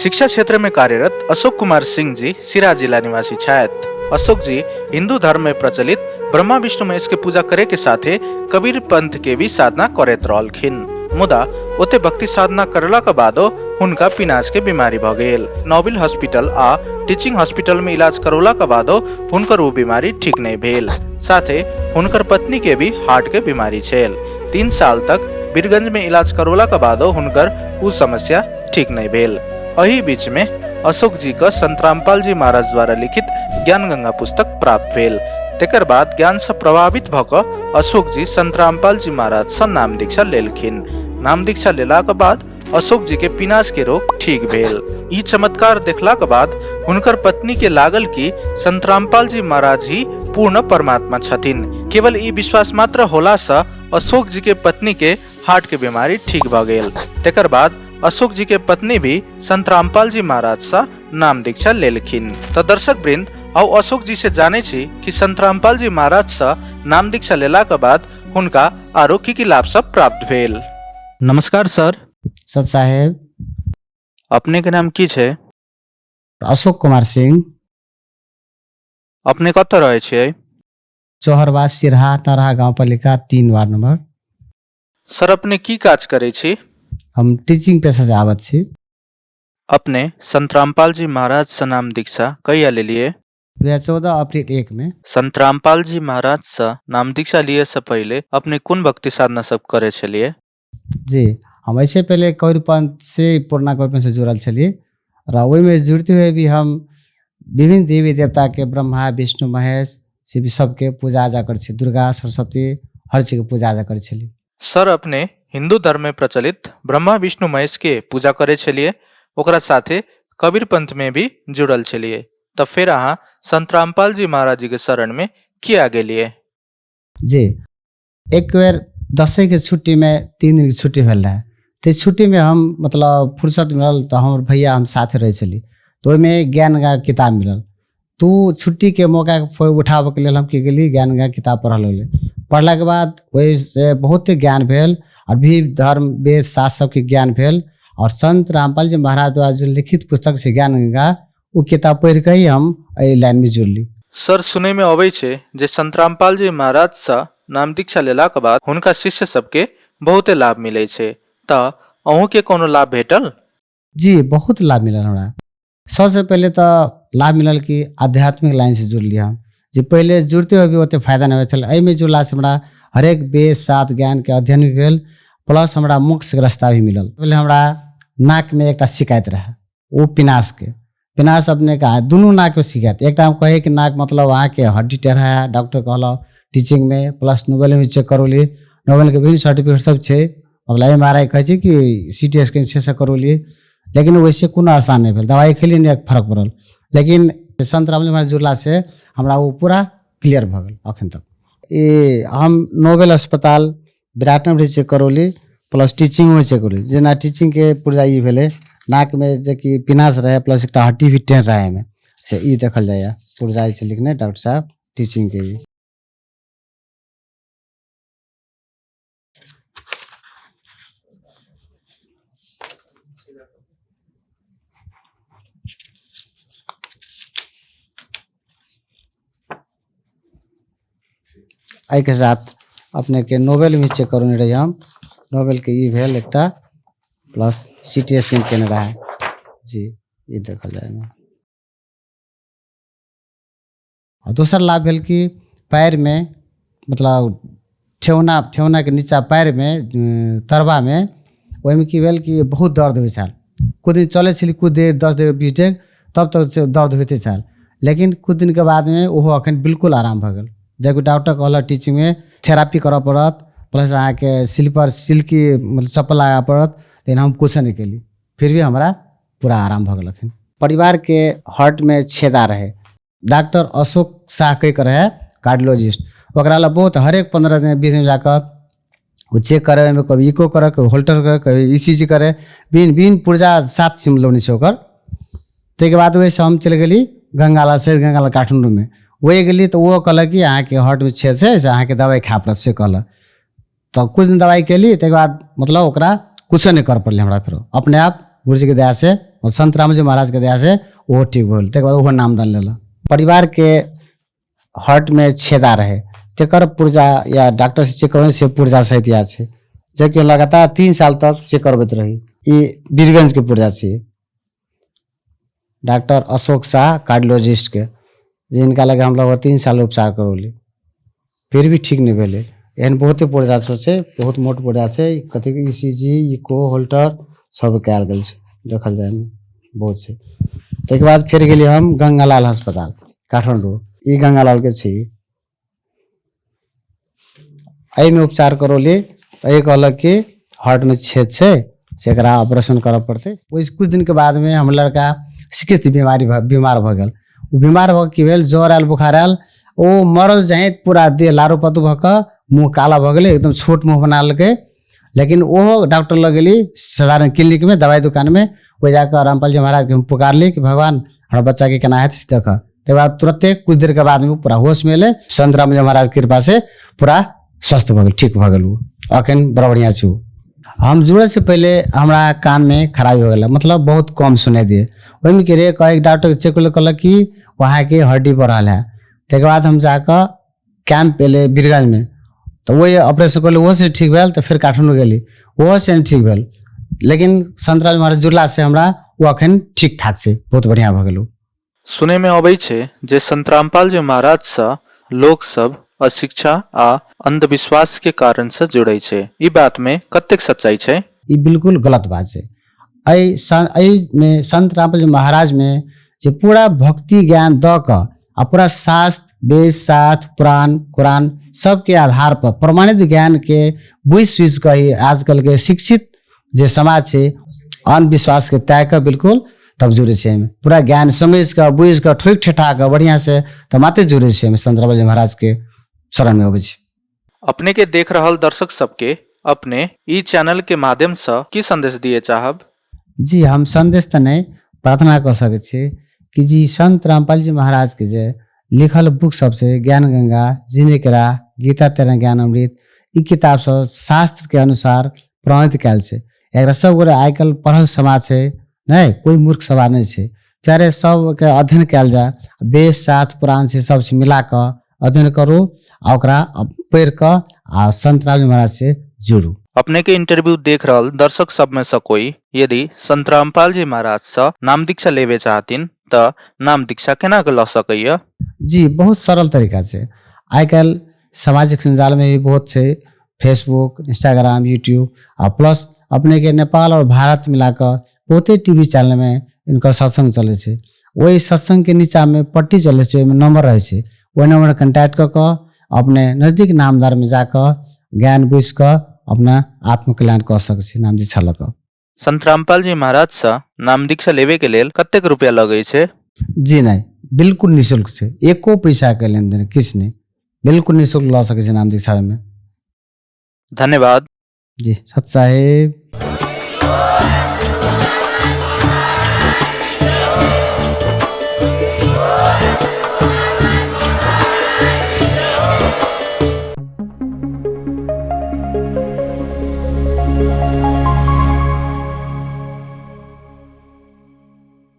शिक्षा क्षेत्र में कार्यरत अशोक कुमार सिंह जी सिरा जिला निवासी छायत। अशोक जी हिंदू धर्म में प्रचलित ब्रह्मा विष्णु महेश के पूजा करे के साथे कबीर पंथ के भी साधना करैत रहलखिन। मुदा ओते भक्ति साधना करला के बादो हुनका पिनाज के बीमारी भ गेल। नोबेल हॉस्पिटल आ टीचिंग हॉस्पिटल में इलाज करौला के बादो हुनकर वो बीमारी ठीक नहीं भेल। साथे हुनकर पत्नी के भी हार्ट के बीमारी छेल। 3 साल तक बीरगंज में इलाज करौला के बादो हुनकर वो समस्या ठीक नहीं भेल। अही बीच में अशोक जी का संत रामपाल जी महाराज द्वारा लिखित ज्ञान गंगा पुस्तक प्राप्त भेल। तेकर बाद ज्ञान से प्रभावित भक अशोक जी संत रामपाल जी महाराज से नाम दीक्षा लेलखिन। नाम दीक्षा लेला के बाद अशोक जी के पिनाज के रोग ठीक भेल। ई चमत्कार देखला के बाद हुनकर पत्नी के लागल कि संत रामपाल जी महाराज ही पूर्ण परमात्मा छथिन। केवल ई विश्वास मात्र होला से अशोक जी के पत्नी के हार्ट के बीमारी ठीक भ गेल। तेकर बाद अशोक जी के पत्नी भी संत रामपाल जी महाराज सा नाम दीक्षा लेलखिन। तो दर्शक वृंद आओ अशोक जी से जाने छी कि संत रामपाल जी महाराज सा नाम दीक्षा लेला के बाद हुनका आरो की लाभ सब प्राप्त भेल। नमस्कार सर। सत साहेब, अपने के नाम की छे? अशोक कुमार सिंह। अपने कत रहे छियै? चोहरवा सिरहा तरहा गांव पालिका 3 वार्ड नंबर। सर अपने की काज करे छी? हम टीचिंग पेशा से आवत छी। अपने संत रामपाल जी महाराज से नाम दीक्षा कहिया ले लिए? 2014 अप्रैल 1 में। संत रामपाल जी महाराज से नाम दीक्षा लिए से पहले अपने कौन भक्ति साधना सब करे छलिए? जी, हम ऐसे पहले कबीर पंथ से पूर्णा कबीर पंथ से जुड़ल छलिए और वही में जुड़ते हुए भी हम विभिन्न देवी देवता के ब्रह्मा विष्णु महेश से भी सबके पूजा आजा कर छी। दुर्गा सरस्वती हर चीज के पूजा आजा कर छली। सर अपने हिंदू धर्म में प्रचलित ब्रह्मा विष्णु महेश के पूजा करे छलिए, ओकरा साथे कबीर पंथ में भी जुड़ल छलिए। तब फिर अहाँ संत रामपाल जी महाराज जी के शरण में किया गेलिए? जी, एक बेर 10 के छुट्टी में 3 दिन की छुट्टी भेल रहे। तो छुट्टी में हम मतलब फुर्सत मिलल तो हमारे भैया हम साथे रहे छली। तो ओहिमे ज्ञान गंगा किताब मिलल। तो छुट्टी के मौका उठाबे के लिए हम की गेली ज्ञान गंगा किताब पढ़ल लगली। पढ़ला के बाद वही से बहुत ज्ञान भेल और भी धर्म वेद शास्त्र सबके ज्ञान भेल। और संत रामपाल जी महाराज द्वारा जो लिखित पुस्तक से ज्ञान गंगा वो किताब पढ़ के ही हम एहि लाइन में जुड़ली। सर सुने में अबै छे जे संत रामपाल जी महाराज सा नाम दीक्षा लेला के बाद हुनका शिष्य सबके बहुते लाभ मिले छे। त अहूँ के कोनो लाभ भेटल? जी, बहुत लाभ मिलल हमरा। सबसे पहले तो लाभ मिलल कि आध्यात्मिक लाइन से जुड़ लिया हम। जी पहले जुड़ते हुए भी ओते फायदा नहीं होल। एहिमे जुड़ला से हमरा हरेक वेद शास्त्र ज्ञान के अध्ययन भी भेल, प्लस हमरा मोक्ष के रास्ता भी मिलल। पहले हमरा नाक में एक शिकायत रहे, वो पिनास के। पिनास अपने का दोनों नाक में शिकायत। एक टाइम कहे कि नाक मतलब वहाँ के हड्डी टेढ़ा है, डॉक्टर कहल टीचिंग में प्लस नोबेल में चेक करौली। नोबेल के भी सर्टिफिकेट सब छे, मतलब MRI कहे कि CT स्कैन से करौली। लेकिन वैसे कोनो आसान नहीं भेल। दवाई खेली नहीं फर्क पड़ल। लेकिन संत रामपाल महाराज जुड़ला से हमरा वो पूरा क्लियर भ गेल। अखन तक ये हम नोबेल अस्पताल विराटनगर चेक करौली प्लस टीचिंग में चेक करौली। जेना टीचिंग के पुर्जा ई भेले नाक में जे कि पिनास रहे प्लस एक हड्डी भी टेढ़ रहे में से ई देखल जाए पुर्जा से लिखने डॉक्टर साहब टीचिंग के भी। आई के साथ अपने के नोबेल में चेक करने रही हम। नोबेल के ई भेल एकटा प्लस CT स्कैन केने रहे। जी ये देखल जाए में। और दूसरा लाभ भेल कि पैर में मतलब ठेहुना के नीचा पैर में तरबा में वही में की भेल कि बहुत दर्द हुई छल। कुछ दिन चले छली, कुछ देर 10 देर 20 देर तब तक दर्द होते छल। लेकिन कुछ दिन के बाद में वो अखन बिल्कुल आराम भ गेल। जबकि डॉक्टर कहल टीचिंग में थेरापी करऽ पड़त प्लस अहाँ के स्लीपर सिल्की मतलब चप्पल लगा पड़त। लेकिन हम कुछ नहीं केली, फिर भी हमारा पूरा आराम भ गेल। परिवार के हार्ट में छेदा रहे, डॉक्टर अशोक शाह कह कर रहे कार्डियोलॉजिस्ट। ओकरा ला बहुत हरेक 15 दिन 20 दिन जाकर वो चेक करे में कभी इको करे कभी होल्टर करे कभी ECG करे बिन पुर्जा 7 चिमलौनी से होकर। ताके बाद वैसे हम चले गली गंगाला से गंगाला काठमांडू में। वही गेली तो वो कहल कि अहाँ के हार्ट में छेद है अहाँ के दवाई खा पड़त से कहल। तो कुछ दिन दवाई केली ताके बाद मतलब ओकरा कुछ नहीं कर पड़े हमरा। फिर अपने आप गुरुजी के दया से और संत रामजी महाराज के दया से वो ठीक भल तक बाद वो नामदान लेला। परिवार के हार्ट में छेदा रहे तेकर पुर्जा या डॉक्टर से चेक करने से पुर्जा सहित या छे जबकि लगातार 3 साल तक चेक करबैत रही। ये बीरगंज के पुर्जा छे डॉक्टर अशोक शाह कार्डियोलॉजिस्ट के जिनका लगे हम लोग 3 साल उपचार करौली फिर भी ठीक नहीं भेले। एहन बहुते पुर्जा छे बहुत मोट पुर्जा छे कथी के ईसीजी इको होल्टर सब कयल गेल छे देखल जाए में बहुत छे। ताके बाद फिर गेली हम गंगालाल अस्पताल काठमांडू ई गंगालाल के छी एहि में उपचार करौली एक अलग के हार्ट में छेद छे सेकरा ऑपरेशन करऽ पड़ते। कुछ दिन के बाद में हम लड़का चिकित्स बीमार भ गेल। बीमार भ की भेल ज्वर आयल बुखार आयल ओ मरल जाए पूरा देह लारू पतू भ के मुँह काला भ गेले एकदम छोट मुँह बना लेके। लेकिन वो डॉक्टर लग गेली साधारण क्लिनिक में दवाई दुकान में वो जाकर रामपाल जी महाराज के हम पुकारली कि भगवान हमारा बच्चा के केना हेत से देख। तकर बाद तुरंते कुछ देर के बाद में पूरा होश में ले संत राम जी महाराज की कृपा से पूरा स्वस्थ भ गेल ठीक भ गेल। अखन बड़ा बढ़िया छे। हम जुड़े से पहले हमारा कान में खराबी हो गया मतलब बहुत कम सुनाई दिए वही के रे कई डॉक्टर चेक कहलक कि वहाँ के हड्डी बढ़ल है। तक बाद हम जाकर कैंप पेले बीरगंज में तो वही ऑपरेशन कर वो से ठीक भेल तो फिर काठमांडू गेली वो से ठीक भेल। लेकिन संत राम महाराज जुड़ला से हमरा वो अखन ठीक ठाक से बहुत बढ़िया भ गेल। सुने में अबै छे जे संत रामपाल जी महाराज से लोग सब अशिक्षा आ अंधविश्वास के कारण से जुड़े छे ई बात में कतेक सच्चाई छे? ई बिल्कुल गलत बात छे। में संत रामपाल जी महाराज में जे पूरा भक्ति ज्ञान द क आ पूरा शास्त्र वेद शास्त्र पुराण कुरान सबके आधार पर प्रमाणित ज्ञान के बुझ के ही आजकल के शिक्षित जे समाज छे अंधविश्वास के त्याग कर बिल्कुल तब जुड़े छे। पूरा ज्ञान समझ कर बुझ कर ठोक ठेठा कर बढ़िया से तो माते जुड़े छे संत रामपाल जी महाराज के शरण में अबै छी। अपने के देख रहल दर्शक सबके अपने ई चैनल के माध्यम से की संदेश दिए चाहब? जी हम संदेश तो नहीं प्रार्थना कर सके छी कि जी संत रामपाल जी महाराज के जे लिखल बुक सबसे ज्ञान गंगा जीने के राह गीता 13 ज्ञान अमृत ई किताब सब शास्त्र के अनुसार प्रमाणित कैल छे। एकरा सब गोरे आजकल पढ़ल समाज है नहीं कोई मूर्ख समाज नहीं छे चाहे सब के अध्ययन कैल जाए वेद शास्त्र पुराण से सब से मिला कर अध्ययन करो आ ओकरा पढ़ कर आ संत रामपाल महाराज से जुड़ू। अपने के इंटरव्यू देख रहल दर्शक सब में से कोई यदि संत रामपाल जी महाराज से नाम दीक्षा लेवे चाहतिन तो नाम दीक्षा केना के ल सकैया? जी बहुत सरल तरीका से आजकल सामाजिक संजाल में भी बहुत से फेसबुक इंस्टाग्राम यूट्यूब और प्लस अपने के नेपाल और भारत मिलाकर बहुते टीवी चैनल में इनकर सत्संग चले छे। वही सत्संग के नीचा में पट्टी चले छे नंबर रहे छे वही नंबर कांटेक्ट कर अपने नजदीक नामदार में जाकर ज्ञान बुझ कर अपना आत्म कल्याण कर सके छे नाम दीक्षा लग। संत रामपाल जी महाराज से नाम दीक्षा लेवे के लेल कतेक रुपया लगे छे? जी नहीं बिल्कुल निःशुल्क से एको पैसा के लेन देन किछ नहीं बिल्कुल निःशुल्क ला सके छे नाम दीक्षा में। धन्यवाद जी सत साहेब।